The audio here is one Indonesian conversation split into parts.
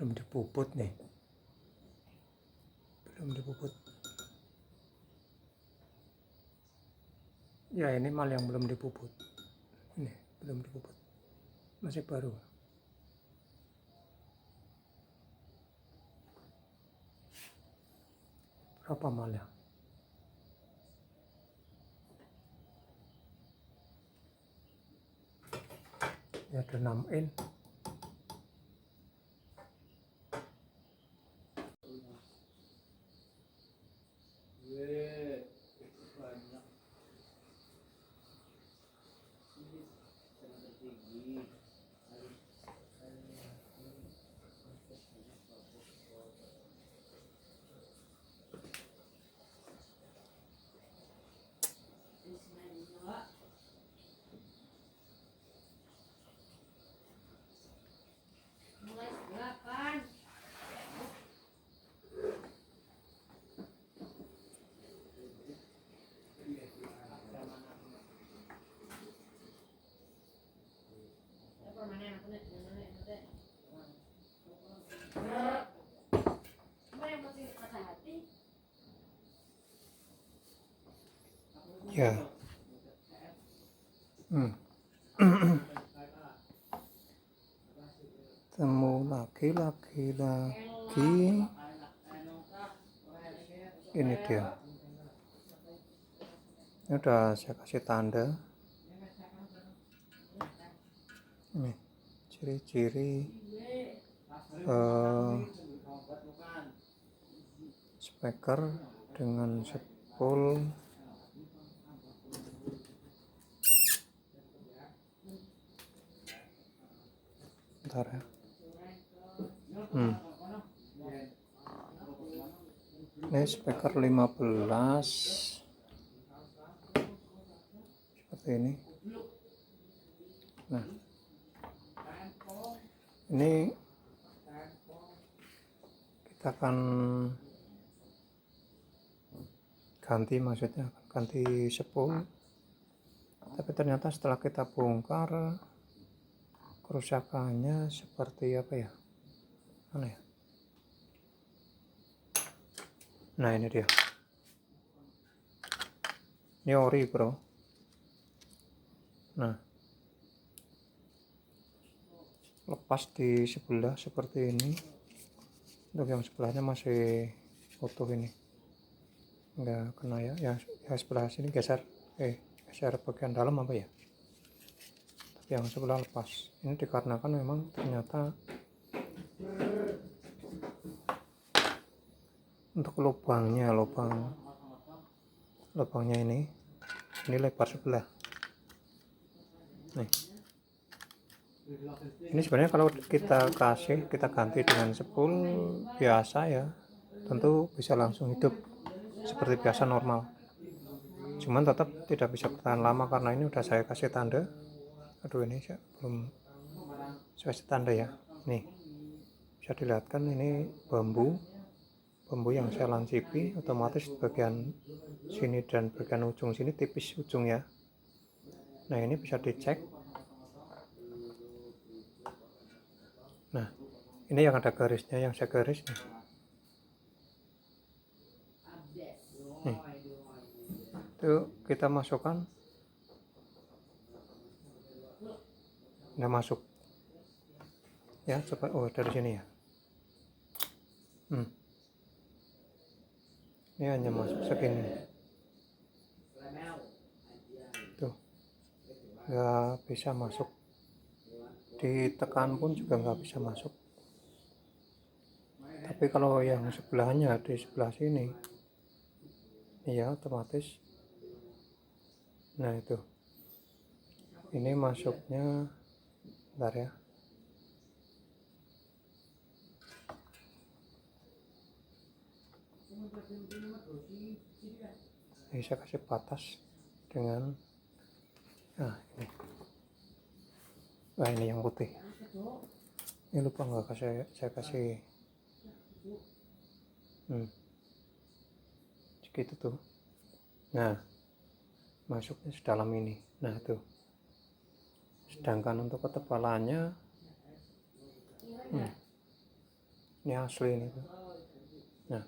belum dipuput nih, belum dipuput ya. Ini mal yang belum dipuput, ini belum dipuput, masih baru. Berapa mal ya? Ya ada 6 in. Ya. Temu lagi. Ini dia. Ini udah saya kasih tanda. Ini ciri-ciri speaker dengan spool. Bentar ya. Ini speaker 15 seperti ini. Nah, ini kita akan ganti, maksudnya ganti spool. Tapi ternyata setelah kita bongkar, kerusakannya seperti apa ya? Mana ya? Nah, ini dia. Ini ori, bro. Nah, lepas di sebelah seperti ini. Untuk yang sebelahnya masih utuh ini, nggak kena ya. Yang sebelah sini geser bagian dalam apa ya, tapi yang sebelah lepas. Ini dikarenakan memang ternyata untuk lubangnya ini lebar sebelah. Nih, ini sebenarnya kalau kita ganti dengan spool biasa ya, tentu bisa langsung hidup seperti biasa normal. Cuman tetap tidak bisa bertahan lama karena ini udah saya kasih tanda. Aduh, ini belum saya kasih tanda ya. Nih, bisa dilihatkan ini bambu yang saya lancipi, otomatis bagian sini dan bagian ujung sini tipis ujungnya. Nah, ini bisa dicek. Nah, ini yang ada garisnya, yang saya garis nih. Nih, itu kita masukkan, nggak masuk ya. Coba dari sini ya. Ini hanya masuk segini tuh, nggak bisa masuk, ditekan pun juga nggak bisa masuk. Tapi kalau yang sebelahnya di sebelah sini ya otomatis. Nah, itu ini masuknya, bentar ya. Ini saya kasih batas dengan ini. Ini yang putih. Ini lupa nggak saya kasih segitu tuh. Nah, masuknya sedalam ini. Nah, tuh. Sedangkan untuk ketebalannya Ini asli ini. Nah,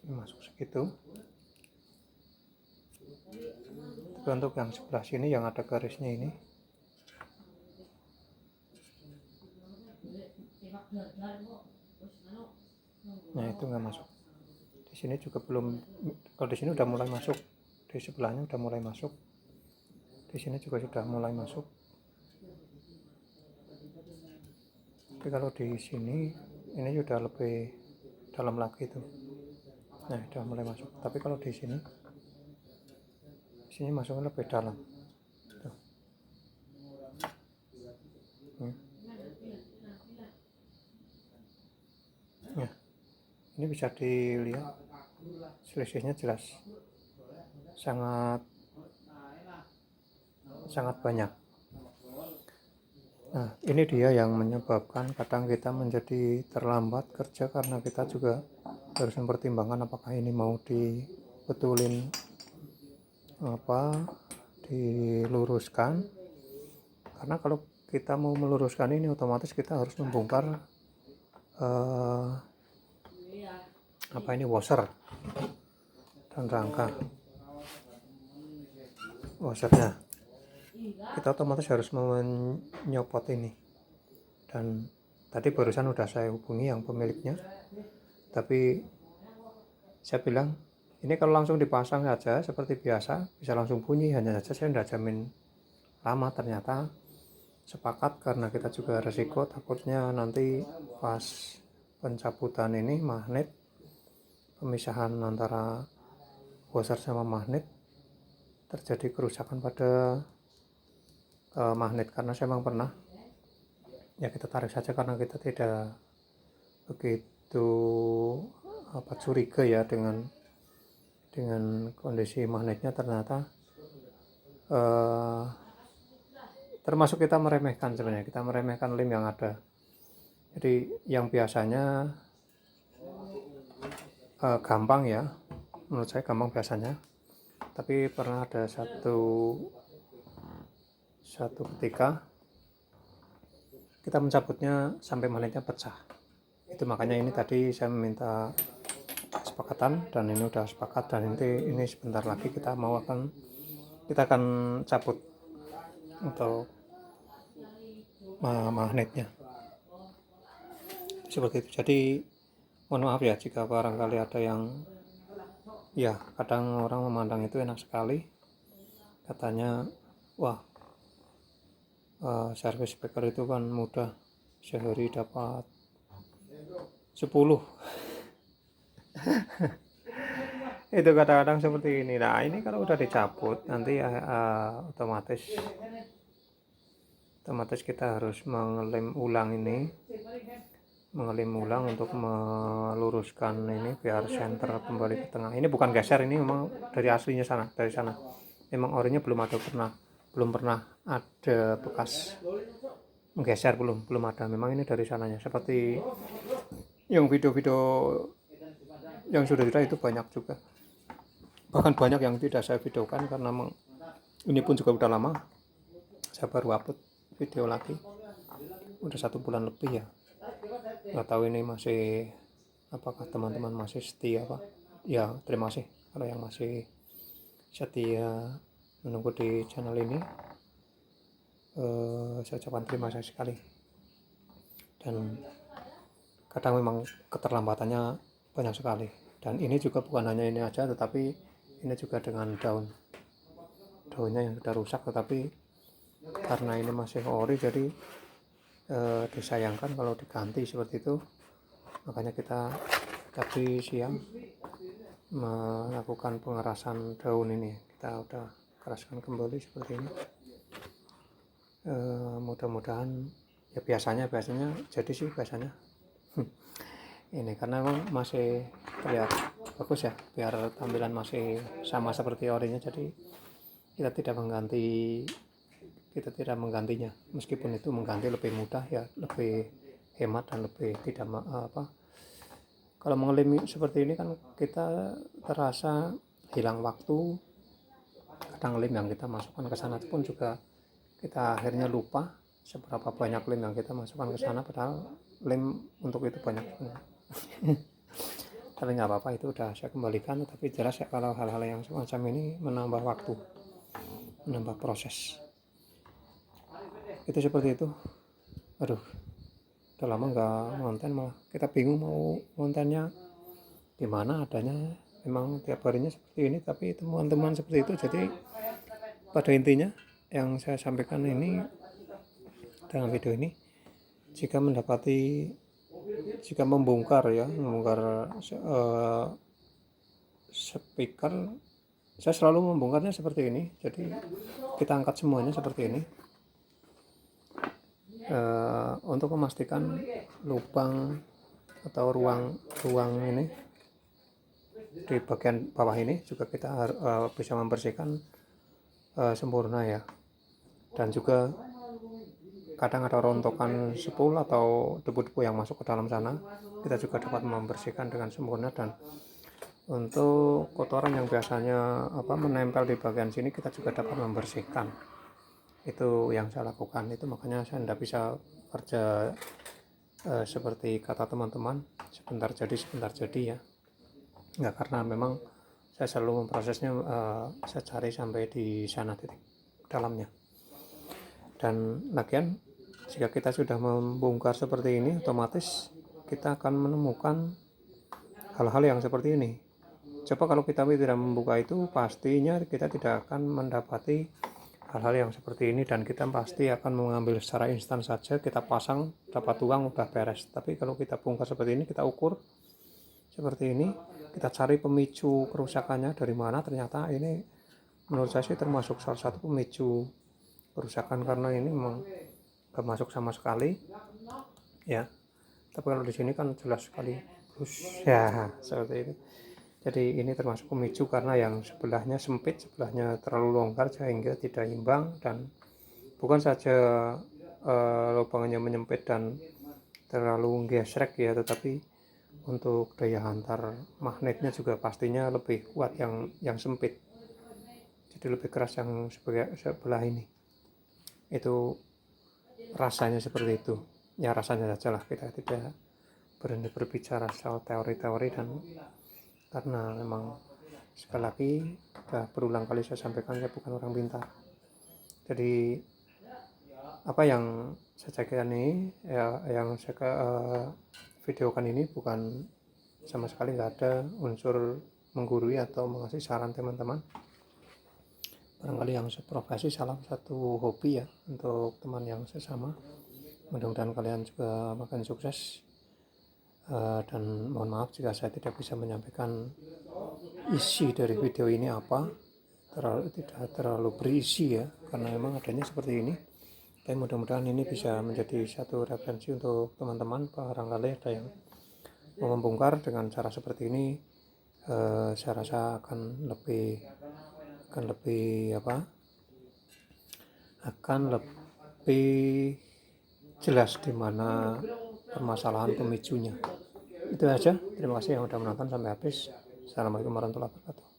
ini masuk segitu. Tapi untuk yang sebelah sini yang ada garisnya ini, nah itu nggak masuk. Di sini juga belum. Kalau di sini udah mulai masuk, di sebelahnya udah mulai masuk, di sini juga sudah mulai masuk. Tapi kalau di sini ini sudah lebih dalam lagi tuh. Nah, udah mulai masuk. Tapi kalau di sini masuknya lebih dalam. Tuh. Ya, ini bisa dilihat selisihnya jelas, sangat banyak. Nah, ini dia yang menyebabkan kadang kita menjadi terlambat kerja, karena kita juga harus mempertimbangkan apakah ini mau dibetulin diluruskan. Karena kalau kita mau meluruskan ini otomatis kita harus membongkar washer dan rangka washernya. Kita otomatis harus menyopot ini. Dan tadi barusan udah saya hubungi yang pemiliknya, tapi saya bilang ini kalau langsung dipasang saja seperti biasa bisa langsung bunyi, hanya saja saya tidak jamin lama. Ternyata sepakat, karena kita juga resiko takutnya nanti pas pencabutan ini magnet, pemisahan antara washer sama magnet, terjadi kerusakan pada magnet. Karena saya memang pernah, ya kita tarik saja karena kita tidak begitu curiga ya dengan kondisi magnetnya. Ternyata termasuk kita meremehkan, sebenarnya kita meremehkan lem yang ada. Jadi yang biasanya gampang ya, menurut saya gampang biasanya, tapi pernah ada satu ketika kita mencabutnya sampai magnetnya pecah. Itu makanya ini tadi saya meminta kesepakatan, dan ini udah sepakat, dan ini sebentar lagi kita akan cabut untuk magnetnya seperti itu. Jadi mohon maaf ya jika barangkali ada yang, ya kadang orang memandang itu enak sekali, katanya wah service breaker itu kan mudah, sehari dapat 10. Itu kadang-kadang seperti ini. Nah, ini kalau udah dicabut nanti otomatis kita harus mengelem ulang untuk meluruskan ini biar senter kembali ke tengah. Ini bukan geser, ini memang dari aslinya dari sana. Memang orinya belum pernah ada bekas menggeser, belum ada. Memang ini dari sananya. Seperti yang video-video yang sudah itu banyak juga. Bahkan banyak yang tidak saya videokan karena ini pun juga udah lama. Saya baru upload video lagi. Udah 1 bulan lebih ya. Nggak tahu ini masih, apakah teman-teman masih setia Pak? Ya, terima kasih kalau yang masih setia menunggu di channel ini. Saya ucapkan terima kasih sekali. Dan kadang memang keterlambatannya banyak sekali. Dan ini juga bukan hanya ini aja, tetapi ini juga dengan daunnya yang sudah rusak, tetapi karena ini masih ori, jadi disayangkan kalau diganti seperti itu. Makanya kita tadi siang melakukan pengerasan daun ini. Kita udah keraskan kembali seperti ini. Mudah-mudahan ya biasanya jadi sih biasanya ini karena memang masih terlihat bagus ya, biar tampilan masih sama seperti orinya. Jadi kita tidak menggantinya, meskipun itu mengganti lebih mudah ya, lebih hemat dan lebih tidak kalau mengelimi seperti ini kan kita terasa hilang waktu. Kadang lem yang kita masukkan ke sana pun juga kita akhirnya lupa seberapa banyak lem yang kita masukkan ke sana, padahal lem untuk itu banyak sebenarnya. Tapi nggak apa-apa, itu udah saya kembalikan. Tapi jelas ya kalau hal-hal yang semacam ini menambah waktu, menambah proses, itu seperti itu. Aduh, udah lama nggak ngonten, malah kita bingung mau ngontennya gimana adanya. Memang tiap harinya seperti ini, tapi teman-teman seperti itu. Jadi pada intinya yang saya sampaikan ini dalam video ini, jika membongkar speaker, saya selalu membongkarnya seperti ini. Jadi kita angkat semuanya seperti ini, untuk memastikan lubang atau ruang ini di bagian bawah ini juga kita bisa membersihkan sempurna ya. Dan juga kadang ada rontokan spool atau debu-debu yang masuk ke dalam sana, kita juga dapat membersihkan dengan sempurna. Dan untuk kotoran yang biasanya menempel di bagian sini, kita juga dapat membersihkan. Itu yang saya lakukan. Itu makanya saya tidak bisa kerja seperti kata teman-teman, sebentar jadi ya. Enggak, karena memang saya selalu memprosesnya, saya cari sampai di sana titik dalamnya. Dan lagian jika kita sudah membongkar seperti ini, otomatis kita akan menemukan hal-hal yang seperti ini. Coba kalau kita tidak membuka itu, pastinya kita tidak akan mendapati hal-hal yang seperti ini. Dan kita pasti akan mengambil secara instan saja, kita pasang, dapat uang, udah beres. Tapi kalau kita bongkar seperti ini, kita ukur seperti ini, kita cari pemicu kerusakannya dari mana. Ternyata ini menurut saya sih termasuk salah satu pemicu kerusakan, karena ini memang gak masuk sama sekali ya. Tapi kalau di sini kan jelas sekali ya, seperti itu. Jadi ini termasuk pemicu, karena yang sebelahnya sempit, sebelahnya terlalu longgar sehingga tidak imbang. Dan bukan saja lubangnya menyempit dan terlalu gesrek ya, tetapi untuk daya hantar magnetnya juga pastinya lebih kuat yang sempit, jadi lebih keras yang sebelah ini. Itu rasanya seperti itu ya, rasanya saja lah, kita tidak berani berbicara soal teori-teori. Dan karena memang sekali lagi sudah berulang kali saya sampaikan, saya bukan orang pintar. Jadi apa yang saya cakapkan ini ya, yang saya videokan ini bukan sama sekali, nggak ada unsur menggurui atau mengasih saran teman-teman. Barangkali yang seprofesi, salah satu hobi ya untuk teman yang sesama. Mudah-mudahan kalian juga makin sukses. Dan mohon maaf jika saya tidak bisa menyampaikan isi dari video ini apa, tidak terlalu berisi ya, karena memang adanya seperti ini. Tapi mudah-mudahan ini bisa menjadi satu referensi untuk teman-teman. Barangkali ada yang mau membongkar dengan cara seperti ini, saya rasa akan lebih jelas di mana permasalahan pemicunya. Itu aja. Terima kasih yang sudah menonton sampai habis. Assalamualaikum warahmatullahi wabarakatuh.